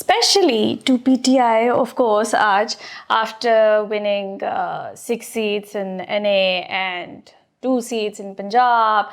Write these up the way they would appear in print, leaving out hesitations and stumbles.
Especially to PTI, of course, Aaj, after winning 6 seats in NA and 2 seats in Punjab.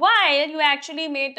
While you actually made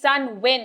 son win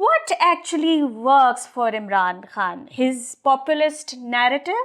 What actually works for Imran Khan? His populist narrative,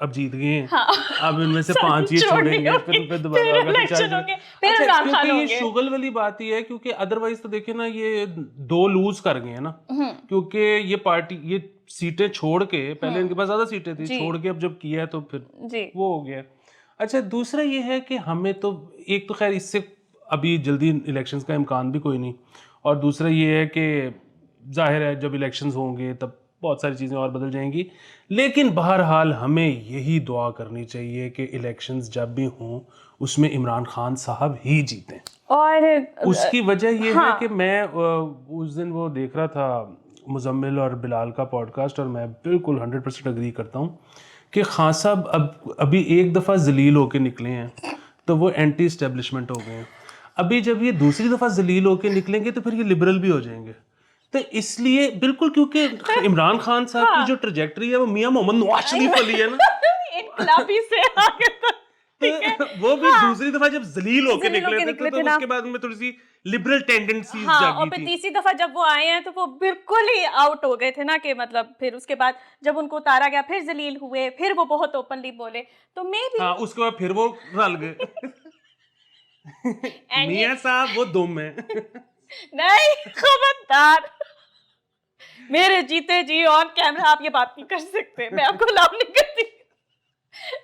اب جیت گئے ہیں, ہاں, اب ان میں سے 5 یہ چھوڑیں گے, پھر دوبارہ ہوگا, الیکشن ہوں گے, پھر عمران خان ہوں یہ گے. شغل والی بات ہی ہے, کیونکہ ادروائز تو دیکھیں نا یہ 2 لوز کر گئے ہیں نا, کیونکہ یہ پارٹی یہ سیٹیں چھوڑ کے, پہلے ان کے پاس زیادہ سیٹیں تھیں, چھوڑ کے اب جب کیا ہے تو پھر وہ ہو گیا. اچھا دوسرا یہ ہے کہ ہمیں تو ایک تو خیر اس سے ابھی جلدی الیکشنز کا امکان بھی کوئی نہیں, اور دوسرا یہ ہے کہ ظاہر ہے جب الیکشنز ہوں گے تب بہت ساری چیزیں اور بدل جائیں گی, لیکن بہرحال ہمیں یہی دعا کرنی چاہیے کہ الیکشنز جب بھی ہوں اس میں عمران خان صاحب ہی جیتیں. اور اس کی وجہ یہ ہے کہ میں اس دن وہ دیکھ رہا تھا مزمل اور بلال کا پوڈ کاسٹ, اور میں بالکل 100% اگری کرتا ہوں کہ خان صاحب ابھی ایک دفعہ ذلیل ہو کے نکلے ہیں تو وہ اینٹی اسٹیبلشمنٹ ہو گئے ہیں, ابھی جب یہ دوسری دفعہ ذلیل ہو کے نکلیں گے تو پھر یہ لبرل بھی ہو جائیں گے. تو اس لیے بالکل, کیونکہ عمران خان صاحب کی جو ٹریجیکٹری ہے وہ میاں محمد نواز شریف والی ہے نا, انقلابی سے آگے وہ بھی دوسری دفعہ جب ذلیل ہو کے نکلے تھے تو اس کے بعد میں تھوڑی سی لبرل ٹینڈنسیز جاگی تھی. تیسری دفعہ جب وہ آئے ہیں تو وہ بالکل ہی آؤٹ ہو گئے تھے نا, کہ مطلب پھر اس کے بعد جب ان کو اتارا گیا پھر ذلیل ہوئے, پھر وہ بہت اوپنلی بولے, تو میں بھی ہاں اس کے بعد پھر وہ رل گئے. میاں صاحب وہ دم ہے. نہیں خبردار, میرے جیتے جی آن کیمرہ آپ یہ بات نہیں کر سکتے, میں آپ کو الاؤ نہیں کرتی.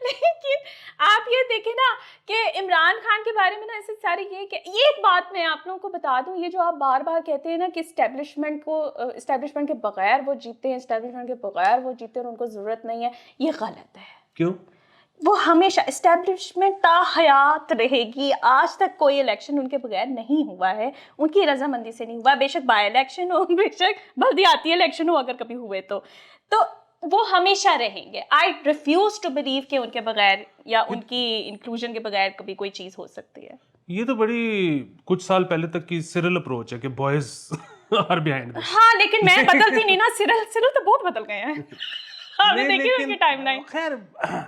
لیکن آپ یہ دیکھیں نا کہ عمران خان کے بارے میں نا ایسے سارے یہ کہ یہ ایک بات میں آپ لوگوں کو بتا دوں, یہ جو آپ بار بار کہتے ہیں نا کہ اسٹیبلشمنٹ کے بغیر وہ جیتے ہیں, اسٹیبلشمنٹ کے بغیر وہ جیتے اور ان کو ضرورت نہیں ہے, یہ غلط ہے. کیوں؟ وہ ہمیشہ اسٹیبلشمنٹ تا حیات رہے گی. آج تک کوئی الیکشن ان کے بغیر نہیں ہوا ہے, ان کی رضامندی سے نہیں ہوا, بے شک بائی الیکشن ہو, بے شک بلدیاتی الیکشن ہو اگر کبھی ہوئے تو وہ ہمیشہ رہیں گے. آئی ریفیوز ٹو بلیو کہ ان کے بغیر یا ان کی انکلوژن کے بغیر کبھی کوئی چیز ہو سکتی ہے. یہ تو بڑی کچھ سال پہلے تک کی سرل اپروچ ہے کہ بوائز آر بیہائنڈ دس. ہاں لیکن میں بدلتی نہیں نا, سرل تو بہت بدل گئے ہیں. خیر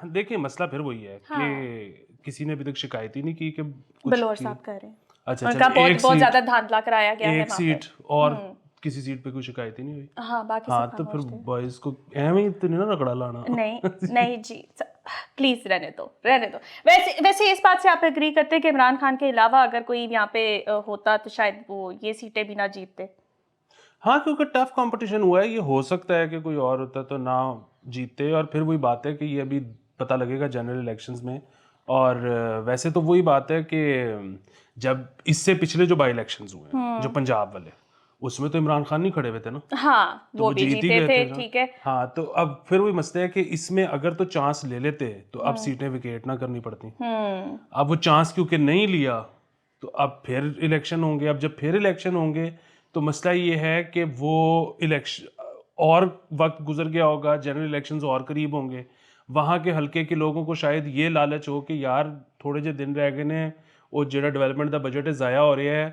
دیکھیں مسئلہ پھر وہی ہے کہ کسی نے ابھی تک شکایت ہی نہیں کی کہ بلور صاحب کہہ رہے ہیں اچھا بہت زیادہ دھاندلا کرایا گیا ہے, ایک سیٹ اور کسی سیٹ پہ کوئی شکایت ہی نہیں ہوئی. ہاں باقی ہاں تو پھر بوائز کو ایویں ہی تو نہیں نا رگڑا لانا. نہیں جی پلیز رہنے دو. ویسے اس بات سے آپ اگری کرتے کہ عمران خان کے علاوہ اگر کوئی یہاں پہ ہوتا تو شاید وہ یہ سیٹیں بھی نہ جیتتے؟ ہاں کیونکہ ٹف کمپٹیشن ہوا ہے, یہ ہو سکتا ہے کہ کوئی اور ہوتا تو نہ جیتے, اور پھر وہی بات ہے کہ یہ ابھی پتہ لگے گا جنرل الیکشنز میں. اور ویسے تو وہی بات ہے کہ جب اس سے پچھلے جو بائی الیکشنز ہوئے ہیں جو پنجاب والے, اس میں تو عمران خان نہیں کھڑے ہوئے تھے نا. ہاں وہ بھی جیتے تھے, ٹھیک ہے. ہاں تو اب پھر وہی مسئلہ ہے کہ اس میں اگر تو چانس لے لیتے تو اب سیٹیں ویکیٹ نہ کرنی پڑتی. اب وہ چانس کیونکہ نہیں لیا تو اب پھر الیکشن ہوں گے. اب جب پھر الیکشن ہوں گے تو مسئلہ یہ ہے کہ وہ الیکشن اور وقت گزر گیا ہوگا, جنرل الیکشنز اور قریب ہوں گے, وہاں کے حلقے کے لوگوں کو شاید یہ لالچ ہو کہ یار تھوڑے جے دن رہ گئے نے, وہ جڑا ڈیولپمنٹ دا بجٹ ہے ضائع ہو رہا ہے,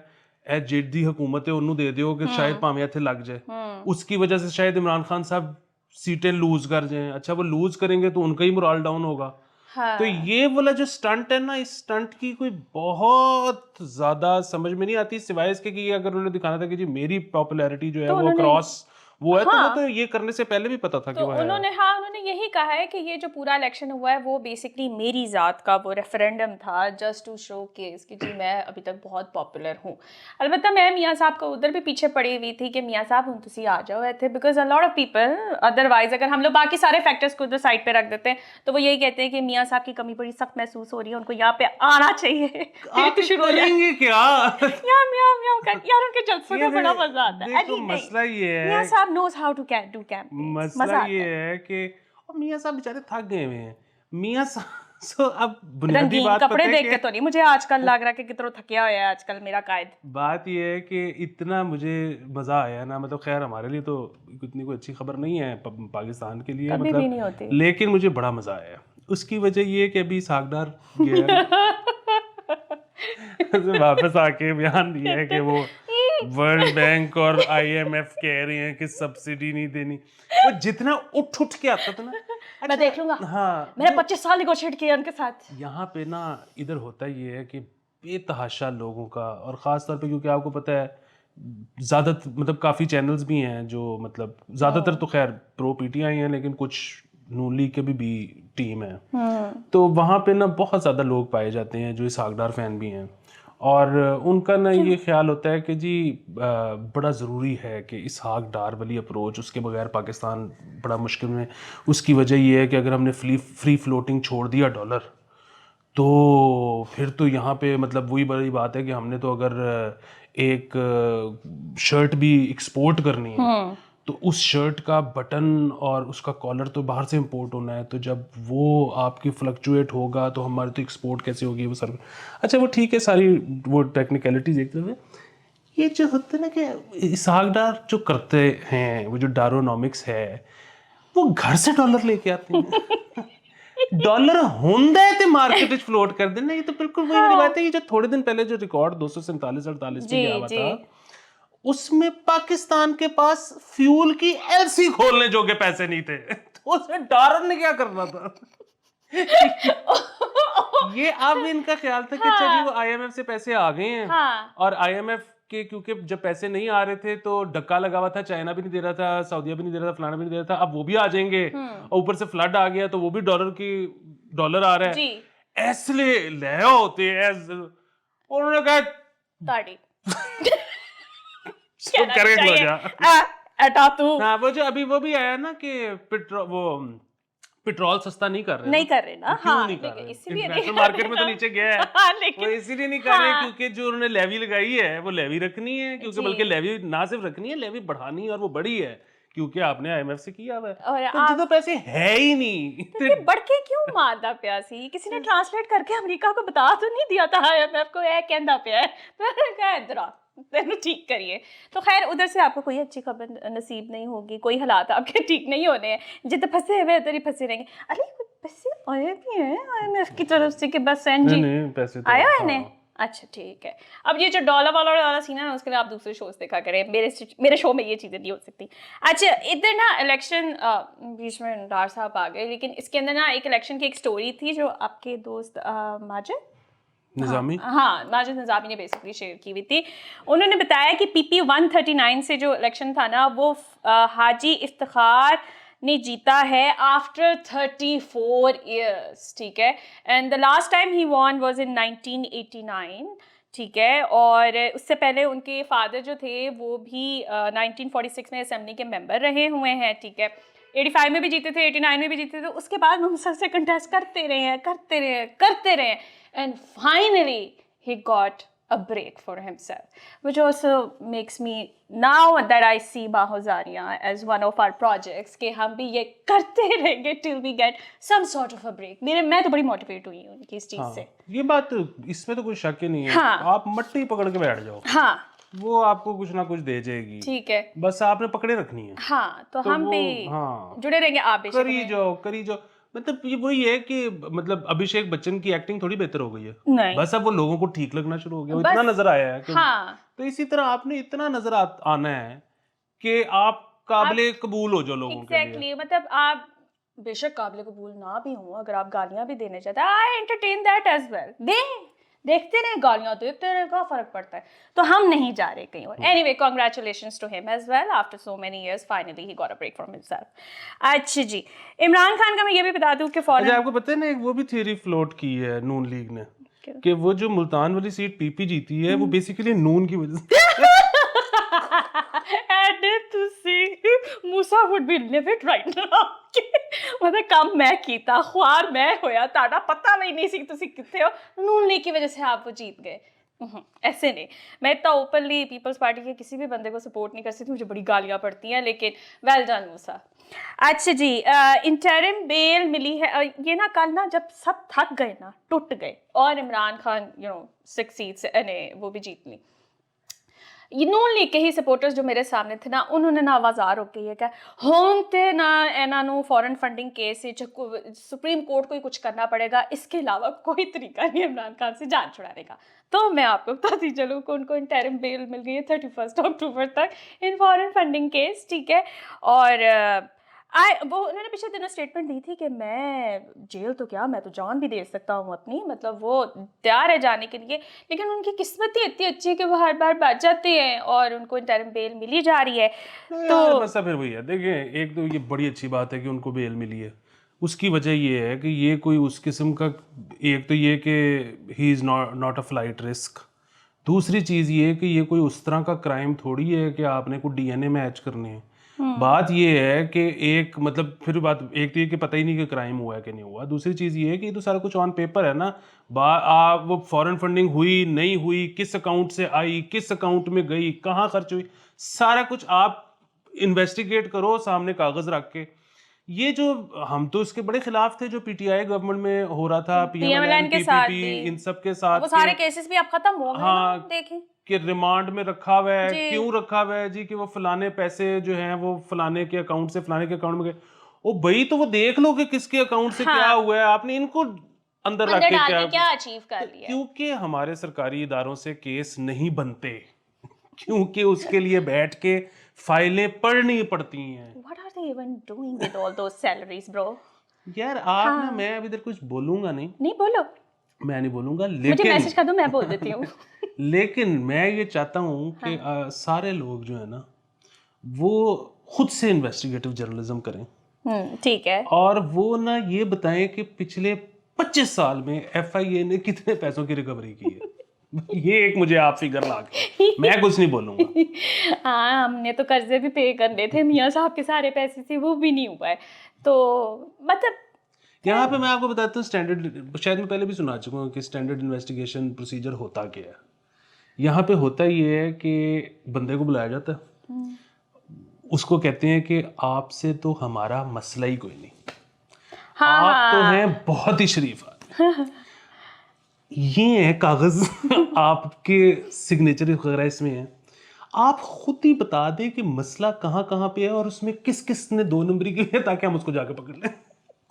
اے جدی حکومت ہے انہوں دے دیو کہ شاید پاویں اتھے لگ جائے. اس کی وجہ سے شاید عمران خان صاحب سیٹیں لوز کر جائیں. اچھا وہ لوز کریں گے تو ان کا ہی مورال ڈاؤن ہوگا. تو یہ والا جو سٹنٹ ہے نا, اس سٹنٹ کی کوئی بہت زیادہ سمجھ میں نہیں آتی, سوائے اس کے کہ اگر انہوں نے دکھانا تھا کہ جی میری پاپولیرٹی جو ہے وہ کراس وہ ہے, تو وہ تو یہ کرنے سے پہلے بھی پتا تھا کہ وہ ہے. انہوں نے یہی کہا ہے کہ یہ جو پورا الیکشن ہوا ہے وہ بیسکلی میری ذات کا وہ ریفرینڈم تھا, جسٹ ٹو شو کیس کہ جی میں ابھی تک بہت پاپولر ہوں. البتہ میں میاں صاحب کو ادھر بھی پیچھے پڑی ہوئی تھی کہ میاں صاحب ہم تسی آ جاؤ تھے, because a lot of people otherwise اگر ہم لوگ باقی سارے فیکٹرز کو ادھر سائڈ پہ رکھ دیتے ہیں تو وہ یہی کہتے ہیں کہ میاں صاحب کی کمی بڑی سخت محسوس ہو رہی ہے, ان کو یہاں پہ آنا چاہیے. آپ کریں گے کیا یار ان کے جلسوں کا بڑا مزہ آتا ہے. مسئلہ یہ ہے میاں صاحب knows how to do campaigns. مسئلہ یہ ہے کہ میاں صاحب بیچارے تھک گئے ہوئے ہیں. میاں صاحب اب بنیادی بات کپڑے دیکھ کے تو نہیں مجھے آج کل لگ رہا کہ کتنا تھکیا ہوا ہے آج کل میرا قائد. بات یہ ہے کہ اتنا مجھے مزہ آیا نا, مطلب خیر ہمارے لیے تو اتنی کوئی اچھی خبر نہیں ہے پاکستان کے لیے مطلب, لیکن مجھے بڑا مزہ آیا. اس کی وجہ یہ کہ ابھی ساگدار واپس آ کے بیان دیا ہے کہ وہ ورلڈ بینک اور آئی ایم ایف کہہ رہے ہیں کہ سبسڈی نہیں دینی. وہ جتنا اٹھ کے آتا تھا نا میں دیکھ لوں گا, ہاں میں نے 25 سال نیگوشیٹ کیا ان کے ساتھ. یہاں پہ نا ادھر ہوتا یہ ہے کہ بے تحاشا لوگوں کا, اور خاص طور پہ کیونکہ آپ کو پتہ ہے زیادہ مطلب کافی چینلز بھی ہیں جو مطلب زیادہ تر تو خیر پرو پی ٹی آئی ہیں لیکن کچھ نون لیگ کے بھی ٹیم ہے, تو وہاں پہ نا بہت زیادہ لوگ پائے جاتے ہیں جو اسحاق ڈار فین بھی ہیں, اور ان کا نا یہ خیال ہوتا ہے کہ جی بڑا ضروری ہے کہ اسحاق ڈار والی اپروچ, اس کے بغیر پاکستان بڑا مشکل میں. اس کی وجہ یہ ہے کہ اگر ہم نے فری فلوٹنگ چھوڑ دیا ڈالر, تو پھر تو یہاں پہ مطلب وہی بڑی بات ہے کہ ہم نے تو اگر ایک شرٹ بھی ایکسپورٹ کرنی ہے تو اس شرٹ کا بٹن اور اس کا کالر تو باہر سے امپورٹ ہونا ہے, تو جب وہ آپ کی فلکچویٹ ہوگا تو ہمارے تو ایکسپورٹ کیسے ہوگی وہ سر. اچھا وہ ٹھیک ہے, ساری وہ ٹیکنیکلٹیز ایک طرف ہے. یہ جو ہوتا ہے نا کہ اسحاق ڈار جو کرتے ہیں, وہ جو ڈارونامکس ہے, وہ گھر سے ڈالر لے کے آتے ہیں. ڈالر ہوندا ہے تے مارکیٹ وچ فلوٹ کر دینا. یہ تو بالکل وہی والی بات ہے. یہ جو تھوڑے دن پہلے جو ریکارڈ 247-48 پہ گیا ہوا تھا, اس میں پاکستان کے پاس فیول کی ایل سی کھولنے جو کے پیسے نہیں تھے, تو اس میں ڈالر نے کیا کرنا تھا. یہ اب ان کا خیال تھا کہ چلیے وہ آئی ایم ایف سے پیسے آ گئے ہیں, اور آئی ایم ایف کے کیونکہ جب پیسے نہیں آ رہے تھے تو ڈکا لگا ہوا تھا, چائنا بھی نہیں دے رہا تھا, سعودیہ بھی نہیں دے رہا تھا, فلانا بھی نہیں دے رہا تھا, اب وہ بھی آ جائیں گے, اور اوپر سے فلڈ آ گیا تو وہ بھی ڈالر آ رہا ہے, ایسے لے ہوتے ہیں. انہوں نے کہا وہ جو ابھی وہ بھی آیا نا کہ پیٹرول سستا نہیں کر رہے نا, کیوں نہیں کر رہے, انٹرنیشنل مارکیٹ میں تو نیچے گیا ہے, وہ اسی لیے نہیں کر رہے کیونکہ جو انہوں نے لیوی لگائی ہے وہ لیوی رکھنی ہے, کیونکہ بلکہ لیوی نہ صرف رکھنی ہے, لیوی بڑھانی ہے, اور وہ بڑی ہے کیونکہ آپ نے آئی ایم ایف سے کیا ہوا ہے, تو جتنے پیسے ہے ہی نہیں. بڑھ کے کیوں ماردا پیا سی, کسی نے ٹرانسلیٹ کر کے امریکہ کو بتا تو نہیں دیا تھا آئی ایم ایف کو یہ کہندا پیا ہے, تو میں نے کہا ادھر آ ٹھیک کریے. تو خیر ادھر سے آپ کو کوئی اچھی خبر نصیب نہیں ہوگی, کوئی حالات آپ کے ٹھیک نہیں ہونے ہیں, جتنے پھنسے ہوئے ادھر ہی پھنسے رہیں گے. ارے پیسے آئے بھی ہیں آئی ایم ایف کی طرف سے کہ بس سین جی آیا ہے انہیں, اچھا ٹھیک ہے. اب یہ جو ڈالر والا سین ہے نا, اس کے لیے آپ دوسرے شوز دیکھا کریں, میرے شو میں یہ چیزیں نہیں ہو سکتی. اچھا ادھر نا الیکشن بیچ میں ڈار صاحب آ گئے, لیکن اس کے اندر نا ایک الیکشن کی ایک سٹوری تھی جو آپ کے دوست ماجد نظامی نے بیسکلی شیئر کی ہوئی تھی. انہوں نے بتایا کہ پی پی 139 سے جو الیکشن تھا نا وہ حاجی افتخار نے جیتا ہے آفٹر 34 ایئرس, ٹھیک ہے. And the last time he won was in 1989, ٹھیک ہے. اور اس سے پہلے ان کے فادر جو تھے وہ بھی 1946 میں اسمبلی کے ممبر رہے ہوئے ہیں, ٹھیک ہے. 85 میں بھی جیتے تھے, 89 میں بھی جیتے تھے, اس کے بعد وہ مسلسل کنٹیسٹ کرتے رہے and finally he got a break for himself, which also makes me now that I see Mahozaria as one of our projects کہ ہم بھی یہ کرتے رہیں گے till we get some sort of a break. میں تو بڑی موٹیویٹ ہوئی ہوں ان کی اس چیز سے. یہ بات اس میں تو کوئی شک ہی نہیں ہے, آپ مٹی پکڑ کے بیٹھ جاؤ, ہاں وہ آپ کو کچھ نہ کچھ دے جائے گی, ٹھیک ہے, بس آپ نے پکڑے رکھنی ہے. ہاں تو ہم بھی جڑے رہیں گے, آپ بھی کری جاؤ. مطلب یہ وہی ہے کہ مطلب ابھیشیک بچن کی ایکٹنگ تھوڑی بہتر ہو گئی ہے, بس اب وہ لوگوں کو ٹھیک لگنا شروع ہو گیا, وہ اتنا نظر آیا ہے. تو اسی طرح آپ نے اتنا نظر آنا ہے کہ آپ قابل قبول ہو جاؤ لوگوں کے لیے. مطلب آپ بے شک قابل قبول نہ بھی ہوں, اگر آپ گالیاں بھی دینے چاہتے ہیں, I entertain that as well, دیکھتے رہے, گالیاں دیتے رہے, کا فرق پڑتا ہے. تو ہم نہیں جا رہے کہیں اور. Anyway, congratulations to him as well. After so many years, finally he got a break from himself. اچھا جی, عمران خان کا میں یہ بھی بتا دوں کہ فوراً آپ کو پتہ ہے نا ایک وہ بھی تھیوری فلوٹ کی ہے نون لیگ نے, کہ وہ جو ملتان والی سیٹ پی پی جیتی ہے وہ بیسیکلی نون کی وجہ سے. موسا would be livid right now. مطلب کم میں کیتا, خوار میں ہویا, تاڑا پتہ بھی نہیں سی تسی کتے ہو, نون لیگ کی وجہ سے آپ وہ جیت گئے. ایسے نہیں, میں اتنا اوپنلی پیپلز پارٹی کے کسی بھی بندے کو سپورٹ نہیں کر سکتی, مجھے بڑی گالیاں پڑتی ہیں, لیکن ویل ڈن موسا. اچھا جی, انٹرم بیل ملی ہے. یہ نا کل نا جب سب تھک گئے نا, ٹوٹ گئے, اور عمران خان 6 سیٹس وہ بھی جیت لی. یہ نون لیگ کے ہی سپورٹرز جو میرے سامنے تھے نا, انہوں نے نا آوازار ہو کے یہ کہا ہون تے نا انہاں نوں فورن فنڈنگ کیس سپریم کورٹ کو ہی کچھ کرنا پڑے گا, اس کے علاوہ کوئی طریقہ نہیں عمران خان سے جان چھڑانے کا. تو میں آپ کو بتاتی چلوں کہ ان کو انٹرم بیل مل گئی ہے 31 اکتوبر تک ان فورن فنڈنگ کیس, ٹھیک ہے. اور وہ انہوں نے پچھلے دنوں اسٹیٹمنٹ دی تھی کہ میں جیل تو کیا, میں تو جان بھی دے سکتا ہوں اپنی, مطلب وہ تیار ہے جانے کے لیے, لیکن ان کی قسمت ہی اتنی اچھی ہے کہ وہ ہر بار بچ جاتے ہیں اور ان کو انٹرم بیل ملی جا رہی ہے. تو مسئلہ پھر وہی ہے, دیکھیں ایک تو یہ بڑی اچھی بات ہے کہ ان کو بیل ملی ہے, اس کی وجہ یہ ہے کہ یہ کوئی اس قسم کا, ایک تو یہ کہ he is not a flight risk, دوسری چیز یہ ہے کہ یہ کوئی اس طرح کا کرائم تھوڑی ہے کہ آپ نے کوئی ڈی این اے میچ کرنے ہیں. بات یہ ہے کہ ایک مطلب پھر بات ایک تو یہ کہ پتہ ہی نہیں کہ کرائم ہوا ہے کہ نہیں ہوا, دوسری چیز یہ ہے کہ یہ تو سارا کچھ آن پیپر ہے نا. وہ فورن فنڈنگ ہوئی نہیں ہوئی, کس اکاؤنٹ سے آئی, کس اکاؤنٹ میں گئی, کہاں خرچ ہوئی, سارا کچھ آپ انویسٹیگیٹ کرو سامنے کاغذ رکھ کے. یہ جو ہم تو اس کے بڑے خلاف تھے جو پی ٹی آئی گورنمنٹ میں ہو رہا تھا, پی ایم ایل این, پی پی پی, ان سب کے ساتھ وہ سارے کیسز بھی اب ختم ہو گئے نا, دیکھیں کہ ریمانڈ میں رکھا ہوا ہے. کیوں رکھا ہوا ہے جی؟ کہ وہ فلانے پیسے جو ہیں وہ فلانے کے اکاؤنٹ سے فلانے کے اکاؤنٹ میں گئے. او بھائی تو وہ دیکھ لو کہ کس کے اکاؤنٹ سے کیا ہوا ہے, آپ نے ان کو اندر رکھ کے کیا اچیو کر لیا. کیونکہ ہمارے سرکاری اداروں سے کیس نہیں بنتے, کیونکہ اس کے لیے بیٹھ کے فائلیں پڑھنی پڑتی ہیں. What are they even doing with all those salaries, bro? یار آپ نا, میں ابھی ادھر کچھ بولوں گا نہیں بولو, میں نہیں بولوں گا, مجھے میسج کر دو, میں بول دیتی ہوں. لیکن میں یہ چاہتا ہوں کہ سارے لوگ جو ہے نا وہ خود سے انویسٹیگیٹو جرنلزم کریں. ٹھیک ہے. اور وہ نا یہ بتائیں کہ پچھلے 25 سال میں ایف آئی اے نے کتنے پیسوں کی ریکوری کی ہے. یہ ایک مجھے آپ فگر لا کے, میں کچھ نہیں بولوں گا. ہاں, ہم نے تو قرضے بھی پے کرنے تھے, میاں صاحب کے سارے پیسے تھے, وہ بھی نہیں ہوا ہے. تو مطلب یہاں پہ میں آپ کو بتاتا ہوں اسٹینڈرڈ, شاید میں پہلے بھی سنا چکا ہوں کہ اسٹینڈرڈ انویسٹیگیشن پروسیجر ہوتا کیا ہے. یہاں پہ ہوتا یہ ہے کہ بندے کو بلایا جاتا ہے, اس کو کہتے ہیں کہ آپ سے تو ہمارا مسئلہ ہی کوئی نہیں, آپ تو ہیں بہت ہی شریف آدمی, یہ ہے کاغذ آپ کے سگنیچر وغیرہ اس میں ہیں, آپ خود ہی بتا دیں کہ مسئلہ کہاں کہاں پہ ہے اور اس میں کس کس نے 2 نمبری کی ہے, تاکہ ہم اس کو جا کے پکڑ لیں.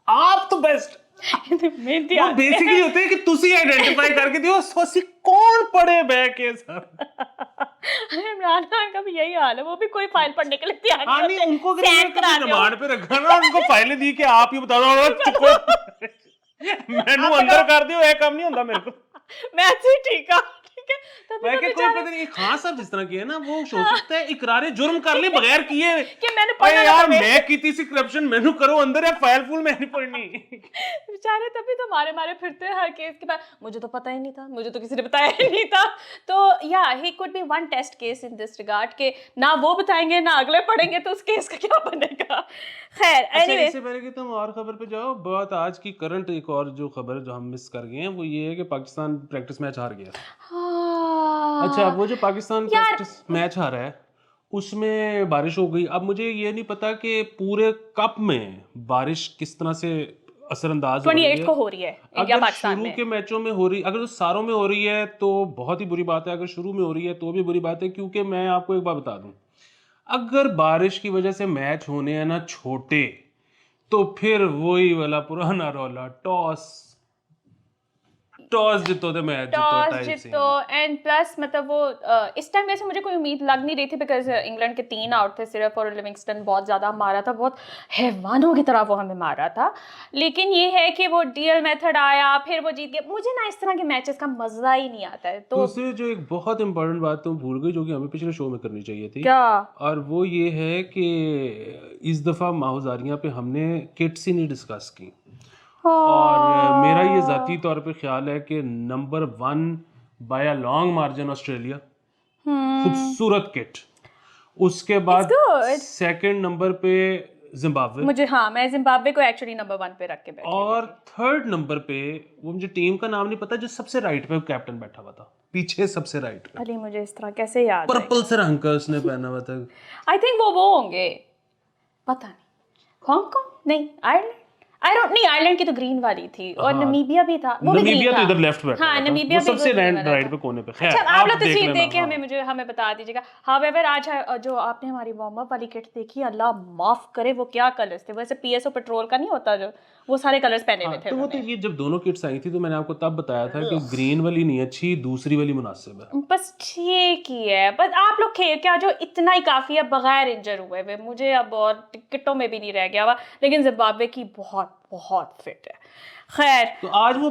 آپ تو بیسٹ. وہ بیسیکلی ہوتے ہیں کہ تسی آئیڈینٹیفائی کر کے دیو سوسی کون پڑے بے کے ساتھ. عمران خان کا بھی یہی حال ہے, وہ بھی کوئی فائل پڑھنے کے لیے تیار نہیں ہوتے. ان کو ریمانڈ پہ رکھا نا, ان کو فائلیں دی کہ آپ ہی بتا دو, میں نو اندر کر دیو, ایک کام نہیں ہوتا میرے کو, میں سے ٹھیک ہے. میں کہ کوئی پتہ نہیں. خان صاحب جس طرح کی ہے نا, وہ ہو سکتا ہے اقرار جرم کر لیں بغیر کیے کہ میں نے پڑھا یار میں کیتی سی کرپشن میں نو کرو اندر ہے, فائل فول میں نہیں پڑھنی. بیچارے تبھی تو مارے پھرتے ہیں ہر کیس کے بعد, مجھے تو پتہ ہی نہیں تھا, مجھے تو کسی نے بتایا ہی نہیں تھا. تو یا ہی could be one test case in this regard کہ نہ وہ بتائیں گے نہ اگلے پڑھیں گے, تو اس کیس کا کیا بنے گا. خیر اینی وے, اس سے پہلے کہ تم اور خبر پہ جاؤ, بات آج کی کرنٹ ایک اور جو خبر جو ہم مس کر گئے ہیں وہ یہ ہے کہ پاکستان پریکٹس میچ ہار گیا. اچھا, وہ جو پاکستان پریکٹس میچ ہارا ہے اس میں بارش ہو گئی. اب مجھے یہ نہیں پتا کہ پورے کپ میں بارش کس طرح سے اثر انداز ہو رہی ہے. 28 کو ہو رہی ہے انڈیا پاکستان میں. شروع کے میچوں میں ہو رہی, اگر ساروں میں ہو رہی ہے تو بہت ہی بری بات ہے, اگر شروع میں ہو رہی ہے تو بھی بری بات ہے. کیونکہ میں آپ کو ایک بات بتا دوں, اگر بارش کی وجہ سے میچ ہونے ہیں نا چھوٹے, تو پھر وہی والا پرانا رولا, ٹاس جتو تو میچ جتو. اینڈ پلس مطلب وہ اس ٹائم ویسے مجھے کوئی امید لگ نہیں رہی تھی, بیکاز انگلینڈ کے 3 آؤٹ تھے صرف, اور لیونگسٹن بہت زیادہ مارا تھا, بہت حیوانوں کی طرح وہ ہمیں مارا تھا. لیکن یہ ہے کہ وہ ڈی ایل میتھڈ آیا, پھر وہ جیت گیا. مجھے نا اس طرح کے میچز کا مزہ ہی نہیں آتا ہے. تو دوسری جو ایک بہت امپورٹنٹ بات تم بھول گئی, جو کہ ہمیں پچھلے شو میں کرنی چاہیے تھی, کیا, اور وہ یہ ہے کہ اس دفعہ ماہوزاریاں پہ ہم نے کٹس ہی نہیں ڈسکس کی. اور میرا یہ ذاتی طور پہ خیال ہے کہ number 1 by a long margin Australia, خوبصورت کٹ. اس کے بعد سیکنڈ نمبر پہ زمبابوے, مجھے میں زمبابوے کو ایکچولی نمبر 1 پہ رکھ کے بیٹھی. اور تھرڈ نمبر پہ وہ مجھے ٹیم کا نام نہیں پتا, جو سب سے رائٹ پہ کیپٹن بیٹھا ہوا تھا, پیچھے سب سے رائٹ پہ. علی مجھے اس طرح کیسے یاد ہے, پرپل سے رنگ کا اس نے پہنا ہوا تھا. آئی تھنک وہ ہوں گے, پتہ نہیں, ہانگ کانگ نہیں, آئرلینڈ, نہیں آئرلینڈ کی تو گرین والی تھی, اور نمیبیا بھی تھا, وہ بھی گرین تھا. تو ادھر لیفٹ بیٹھا ہاں, نمیبیا بھی سب سے رائٹ پہ کونے پہ. خیر آپ لوگ تصویر دیکھ کے ہمیں بتا دیجیے گا. ہاو ایور آج جو آپ نے ہماری وارم اپ والی کٹ دیکھی, اللہ معاف کرے وہ کیا کلرز تھے. ویسے پی ایس او پیٹرول کا نہیں ہوتا جو, وہ سارے کلرز پہنے ہوئے تھے. تو وہ تو یہ جب دونوں کٹس آئی تھی تو میں نے آپ کو تب بتایا تھا کہ گرین والی نہیں اچھی, دوسری والی مناسب ہے. بس ٹھیک ہی ہے, بس آپ لوگ کیا جو اتنا ہی کافی ہے بغیر انجر ہوئے ہوئے. مجھے اب اور ٹکٹوں میں بھی نہیں رہ گیا ہوا, لیکن زمبابوے کی بہت بہت فٹ ہے. خیر, تو آج وہ